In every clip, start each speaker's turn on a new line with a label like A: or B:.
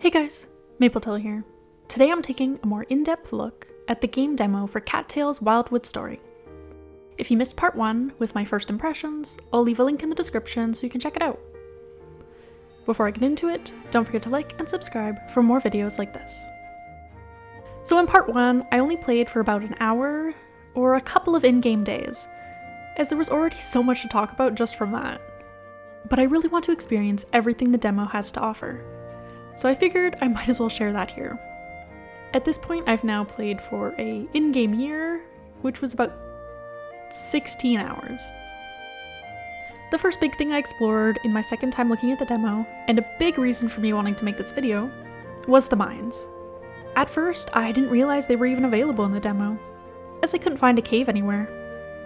A: Hey guys, Mapletail here. Today I'm taking a more in-depth look at the game demo for Cattails Wildwood Story. If you missed part 1 with my first impressions, I'll leave a link in the description so you can check it out. Before I get into it, don't forget to like and subscribe for more videos like this. So in part 1, I only played for about an hour or a couple of in-game days, as there was already so much to talk about just from that. But I really want to experience everything the demo has to offer, so I figured I might as well share that here. At this point, I've now played for a in-game year, which was about 16 hours. The first big thing I explored in my second time looking at the demo, and a big reason for me wanting to make this video, was the mines. At first, I didn't realize they were even available in the demo, as I couldn't find a cave anywhere,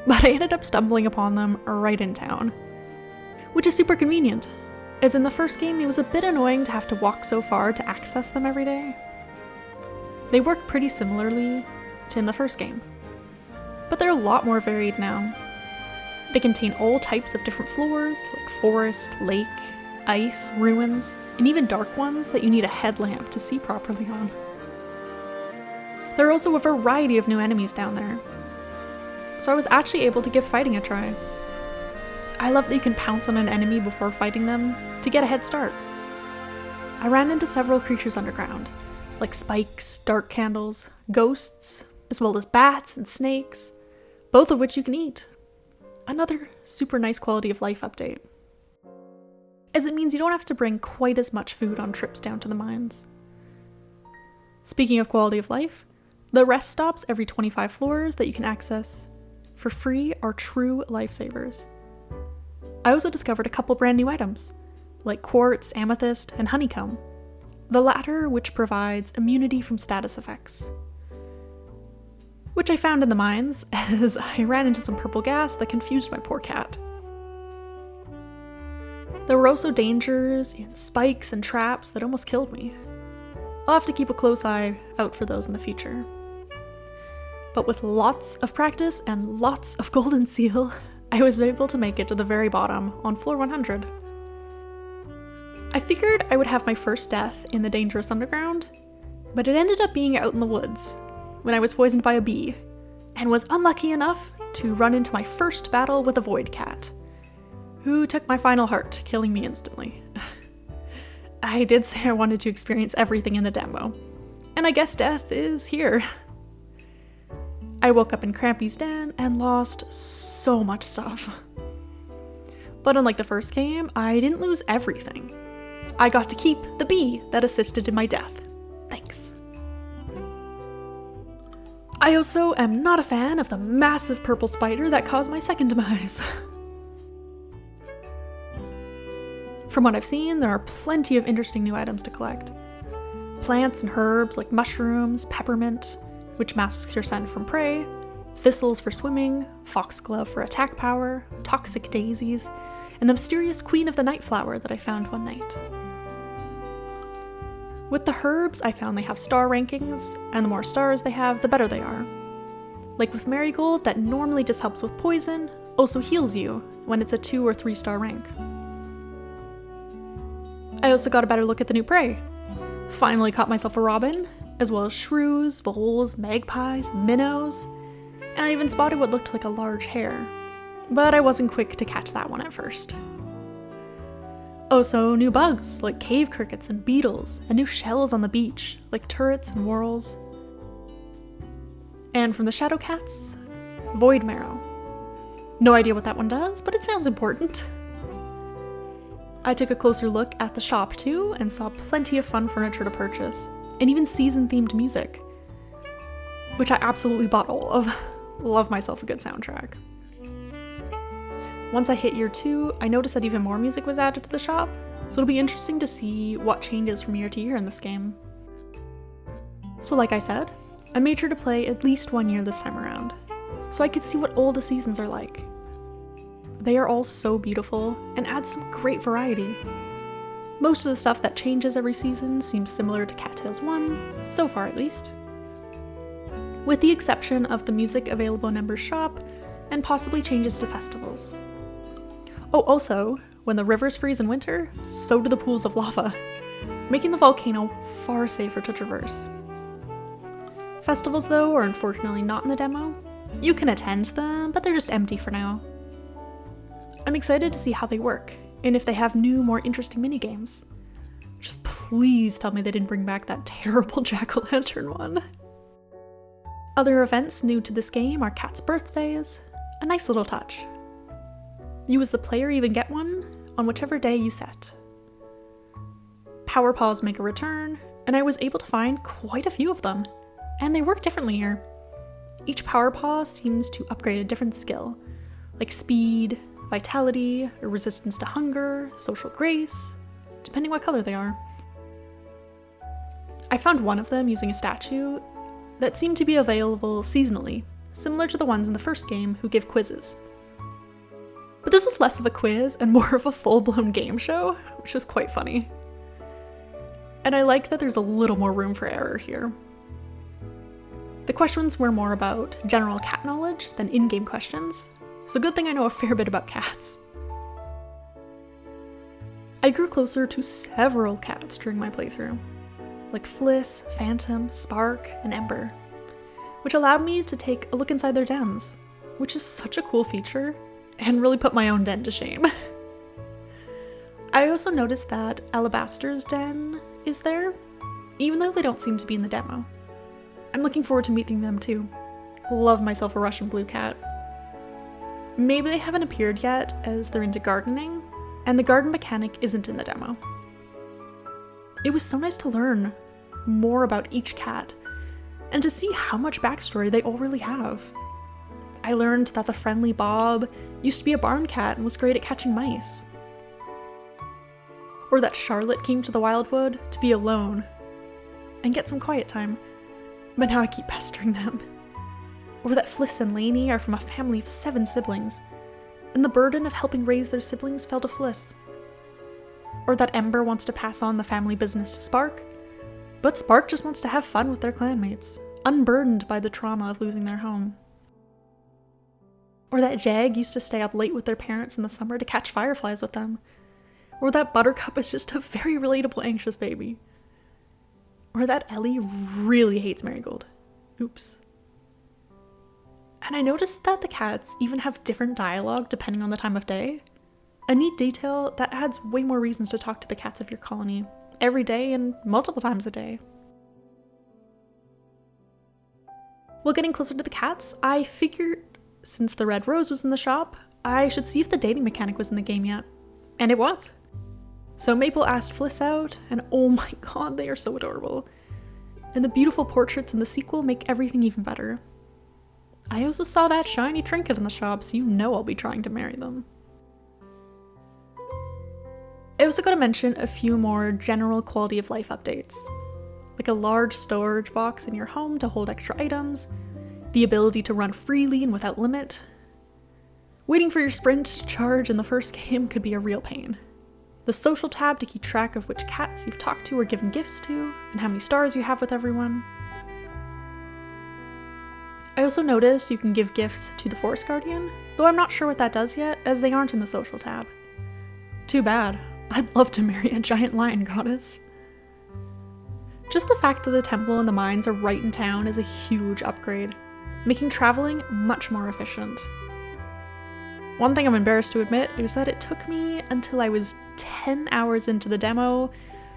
A: but I ended up stumbling upon them right in town. Which is super convenient, as in the first game it was a bit annoying to have to walk so far to access them every day. They work pretty similarly to in the first game, but they're a lot more varied now. They contain all types of different floors, like forest, lake, ice, ruins, and even dark ones that you need a headlamp to see properly on. There are also a variety of new enemies down there, so I was actually able to give fighting a try. I love that you can pounce on an enemy before fighting them to get a head start. I ran into several creatures underground, like spikes, dark candles, ghosts, as well as bats and snakes, both of which you can eat. Another super nice quality of life update, as it means you don't have to bring quite as much food on trips down to the mines. Speaking of quality of life, the rest stops every 25 floors that you can access for free are true lifesavers. I also discovered a couple brand new items, like quartz, amethyst, and honeycomb, the latter which provides immunity from status effects. Which I found in the mines, as I ran into some purple gas that confused my poor cat. There were also dangers in spikes and traps that almost killed me. I'll have to keep a close eye out for those in the future. But with lots of practice and lots of golden seal, I was able to make it to the very bottom on floor 100. I figured I would have my first death in the dangerous underground, but it ended up being out in the woods when I was poisoned by a bee, and was unlucky enough to run into my first battle with a void cat, who took my final heart, killing me instantly. I did say I wanted to experience everything in the demo, and I guess death is here. I woke up in Crampy's den and lost so much stuff. But unlike the first game, I didn't lose everything. I got to keep the bee that assisted in my death. Thanks. I also am not a fan of the massive purple spider that caused my second demise. From what I've seen, there are plenty of interesting new items to collect. Plants and herbs like mushrooms, peppermint, which masks your scent from prey, thistles for swimming, foxglove for attack power, toxic daisies, and the mysterious queen of the night flower that I found one night. With the herbs, I found they have star rankings, and the more stars they have, the better they are. Like with marigold, that normally just helps with poison, also heals you when it's a 2 or 3 star rank. I also got a better look at the new prey. Finally caught myself a robin, as well as shrews, voles, magpies, minnows, and I even spotted what looked like a large hare, but I wasn't quick to catch that one at first. Also, new bugs like cave crickets and beetles, and new shells on the beach like turrets and whorls. And from the shadow cats, void marrow. No idea what that one does, but it sounds important. I took a closer look at the shop too, and saw plenty of fun furniture to purchase, and even season-themed music, which I absolutely bought all of. Love myself a good soundtrack. Once I hit year 2, I noticed that even more music was added to the shop, so it'll be interesting to see what changes from year to year in this game. So like I said, I made sure to play at least 1 year this time around, so I could see what all the seasons are like. They are all so beautiful and add some great variety. Most of the stuff that changes every season seems similar to Cattails 1, so far at least. With the exception of the music available in Ember's shop, and possibly changes to festivals. Oh, also, when the rivers freeze in winter, so do the pools of lava. making the volcano far safer to traverse. Festivals, though, are unfortunately not in the demo. You can attend them, but they're just empty for now. I'm excited to see how they work, and if they have new, more interesting minigames. Just please tell me they didn't bring back that terrible jack-o'-lantern one. Other events new to this game are cats' birthdays, a nice little touch. You as the player even get one on whichever day you set. Power paws make a return, and I was able to find quite a few of them, and they work differently here. Each power paw seems to upgrade a different skill, like speed, vitality, or resistance to hunger, social grace, depending what color they are. I found one of them using a statue that seemed to be available seasonally, similar to the ones in the first game who give quizzes. But this was less of a quiz and more of a full-blown game show, which was quite funny. And I like that there's a little more room for error here. The questions were more about general cat knowledge than in-game questions, so good thing I know a fair bit about cats. I grew closer to several cats during my playthrough, like Fiss, Phantom, Spark, and Ember, which allowed me to take a look inside their dens, which is such a cool feature, and really put my own den to shame. I also noticed that Alabaster's den is there, even though they don't seem to be in the demo. I'm looking forward to meeting them too. Love myself a Russian blue cat. Maybe they haven't appeared yet as they're into gardening, and the garden mechanic isn't in the demo. It was so nice to learn more about each cat, and to see how much backstory they all really have. I learned that the friendly Bob used to be a barn cat and was great at catching mice. Or that Charlotte came to the Wildwood to be alone and get some quiet time, but now I keep pestering them. Or that Fiss and Lainey are from a family of 7 siblings, and the burden of helping raise their siblings fell to Fiss. Or that Ember wants to pass on the family business to Spark, but Spark just wants to have fun with their clanmates, unburdened by the trauma of losing their home. Or that Jag used to stay up late with their parents in the summer to catch fireflies with them. Or that Buttercup is just a very relatable anxious baby. Or that Ellie really hates Marigold. Oops. And I noticed that the cats even have different dialogue depending on the time of day. A neat detail that adds way more reasons to talk to the cats of your colony, every day and multiple times a day. While getting closer to the cats, I figured since the red rose was in the shop, I should see if the dating mechanic was in the game yet. And it was. So Maple asked Fiss out, and oh my god, they are so adorable. And the beautiful portraits in the sequel make everything even better. I also saw that shiny trinket in the shop, so you know I'll be trying to marry them. I also gotta mention a few more general quality of life updates, like a large storage box in your home to hold extra items, the ability to run freely and without limit. Waiting for your sprint to charge in the first game could be a real pain. The social tab to keep track of which cats you've talked to or given gifts to, and how many stars you have with everyone. I also noticed you can give gifts to the Forest Guardian, though I'm not sure what that does yet, as they aren't in the social tab. Too bad. I'd love to marry a giant lion goddess. Just the fact that the temple and the mines are right in town is a huge upgrade, making traveling much more efficient. One thing I'm embarrassed to admit is that it took me until I was 10 hours into the demo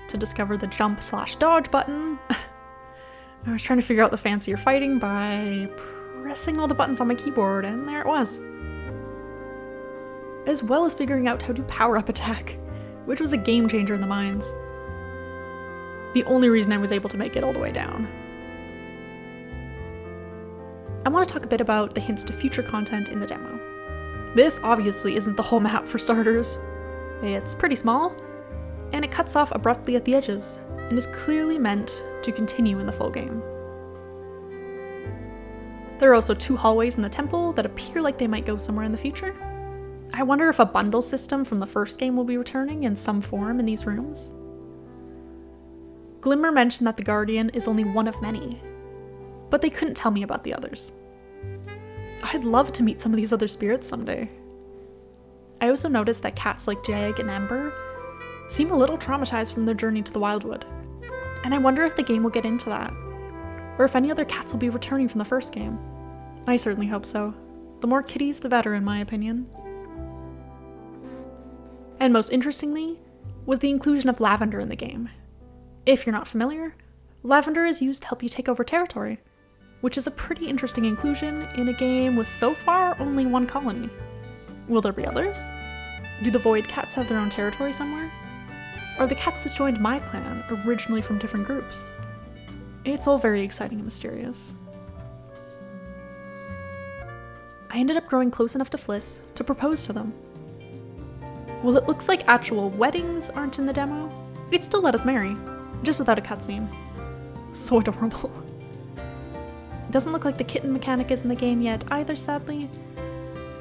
A: to discover the jump/dodge button. I was trying to figure out the fancier fighting by pressing all the buttons on my keyboard, and there it was. As well as figuring out how to power up attack, which was a game changer in the mines. The only reason I was able to make it all the way down. I want to talk a bit about the hints to future content in the demo. This obviously isn't the whole map for starters. It's pretty small, and it cuts off abruptly at the edges, and is clearly meant to continue in the full game. There are also 2 hallways in the temple that appear like they might go somewhere in the future. I wonder if a bundle system from the first game will be returning in some form in these rooms. Glimmer mentioned that the Guardian is only one of many, but they couldn't tell me about the others. I'd love to meet some of these other spirits someday. I also noticed that cats like Jag and Ember seem a little traumatized from their journey to the Wildwood. And I wonder if the game will get into that, or if any other cats will be returning from the first game. I certainly hope so. The more kitties, the better, in my opinion. And most interestingly, was the inclusion of Lavender in the game. If you're not familiar, Lavender is used to help you take over territory, which is a pretty interesting inclusion in a game with so far only one colony. Will there be others? Do the Void Cats have their own territory somewhere? Are the cats that joined my clan originally from different groups? It's all very exciting and mysterious. I ended up growing close enough to Fiss to propose to them. While it looks like actual weddings aren't in the demo, we'd still let us marry, just without a cutscene. So adorable. Doesn't look like the kitten mechanic is in the game yet either, sadly,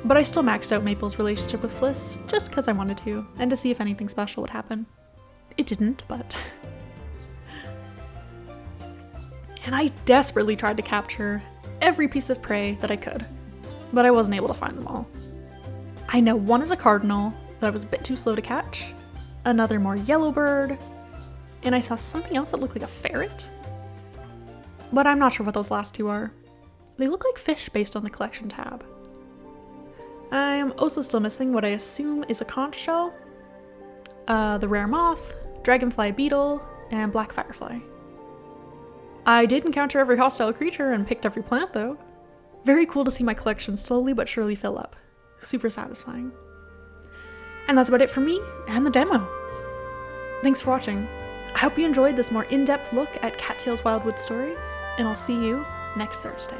A: but I still maxed out Maple's relationship with Fiss just because I wanted to, and to see if anything special would happen. It didn't, but... And I desperately tried to capture every piece of prey that I could, but I wasn't able to find them all. I know one is a cardinal that I was a bit too slow to catch, another more yellow bird, and I saw something else that looked like a ferret. But I'm not sure what those last two are. They look like fish based on the collection tab. I am also still missing what I assume is a conch shell, the rare moth, dragonfly beetle, and black firefly. I did encounter every hostile creature and picked every plant though. Very cool to see my collection slowly but surely fill up. Super satisfying. And that's about it for me and the demo. Thanks for watching. I hope you enjoyed this more in-depth look at Cattails Wildwood Story, and I'll see you next Thursday.